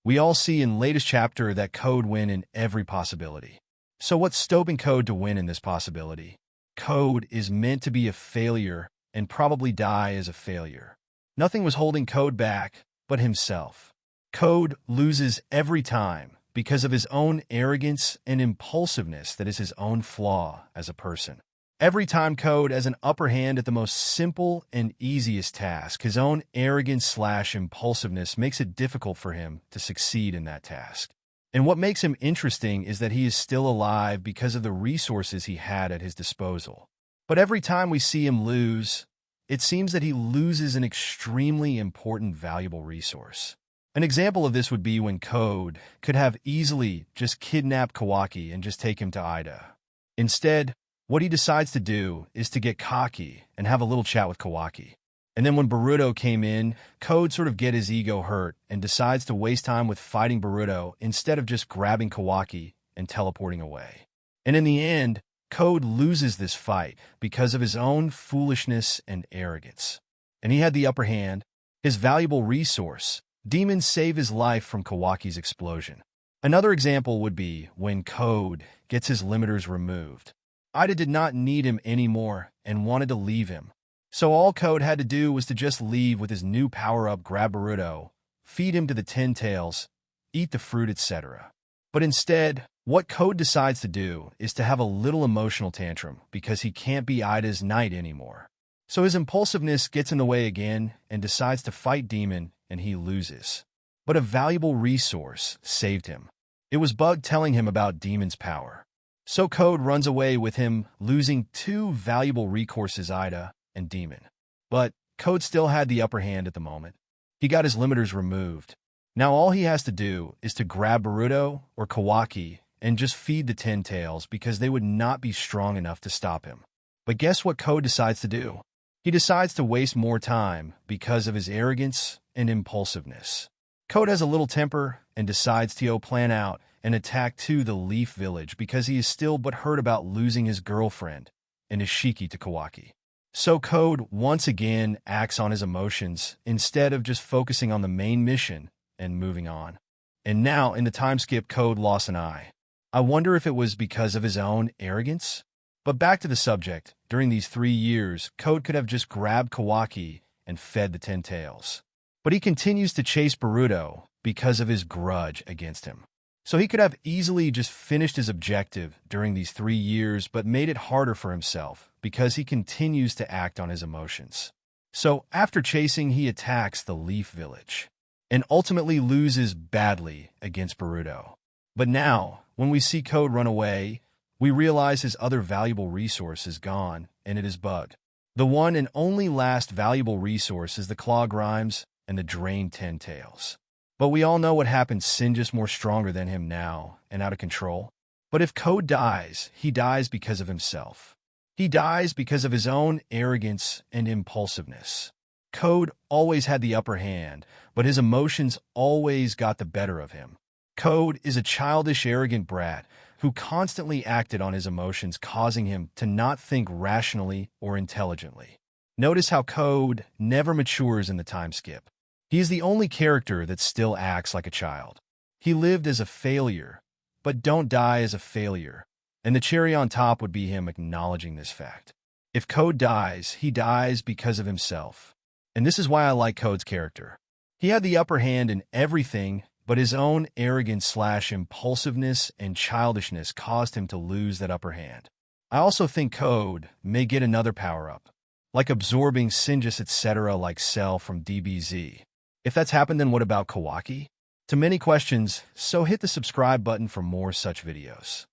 We all see in latest chapter that Code win in every possibility. So what's stopping Code to win in this possibility? Code is meant to be a failure and probably die as a failure. Nothing was holding Code back but himself. Code loses every time because of his own arrogance and impulsiveness that is his own flaw as a person. Every time Code has an upper hand at the most simple and easiest task, his own arrogance/impulsiveness makes it difficult for him to succeed in that task. And what makes him interesting is that he is still alive because of the resources he had at his disposal. But every time we see him lose, it seems that he loses an extremely important, valuable resource. An example of this would be when Code could have easily just kidnapped Kawaki and just take him to Ida. Instead, what he decides to do is to get cocky and have a little chat with Kawaki. And then when Boruto came in, Code sort of get his ego hurt and decides to waste time with fighting Boruto instead of just grabbing Kawaki and teleporting away. And in the end, Code loses this fight because of his own foolishness and arrogance. And he had the upper hand, his valuable resource. Demons save his life from Kawaki's explosion. Another example would be when Code gets his limiters removed. Ida did not need him anymore and wanted to leave him. So all Code had to do was to just leave with his new power-up, grab Boruto, feed him to the 10 tails, eat the fruit, etc. But instead, what Code decides to do is to have a little emotional tantrum because he can't be Ida's knight anymore. So his impulsiveness gets in the way again and decides to fight Demon, and he loses. But a valuable resource saved him. It was Bug telling him about Demon's power. So Code runs away with him, losing two valuable recourses, Ida and Demon. But Code still had the upper hand at the moment. He got his limiters removed. Now all he has to do is to grab Boruto or Kawaki and just feed the 10 tails because they would not be strong enough to stop him. But guess what Code decides to do? He decides to waste more time because of his arrogance and impulsiveness. Code has a little temper and decides to plan out and attack the Leaf Village because he is still butthurt about losing his girlfriend and his shiki to Kawaki. So Code once again acts on his emotions instead of just focusing on the main mission and moving on. And now, in the time skip, Code lost an eye. I wonder if it was because of his own arrogance? But back to the subject, during these 3 years, Code could have just grabbed Kawaki and fed the 10 tails. But he continues to chase Boruto because of his grudge against him. So he could have easily just finished his objective during these 3 years, but made it harder for himself because he continues to act on his emotions. So after chasing, he attacks the Leaf Village and ultimately loses badly against Boruto. But now, when we see Code run away, we realize his other valuable resource is gone, and it is Bug. The one and only last valuable resource is the Claw Grimes and the drained 10 tails. But we all know what happens. Sin just more stronger than him now and out of control. But if Code dies, he dies because of himself. He dies because of his own arrogance and impulsiveness. Code always had the upper hand, but his emotions always got the better of him. Code is a childish, arrogant brat who constantly acted on his emotions, causing him to not think rationally or intelligently. Notice how Code never matures in the time skip. He is the only character that still acts like a child. He lived as a failure, but don't die as a failure. And the cherry on top would be him acknowledging this fact. If Code dies, he dies because of himself. And this is why I like Code's character. He had the upper hand in everything, but his own arrogance/impulsiveness and childishness caused him to lose that upper hand. I also think Code may get another power-up, like absorbing Sinjus, etc., like Cell from DBZ. If that's happened, then what about Kawaki? To many questions, so hit the subscribe button for more such videos.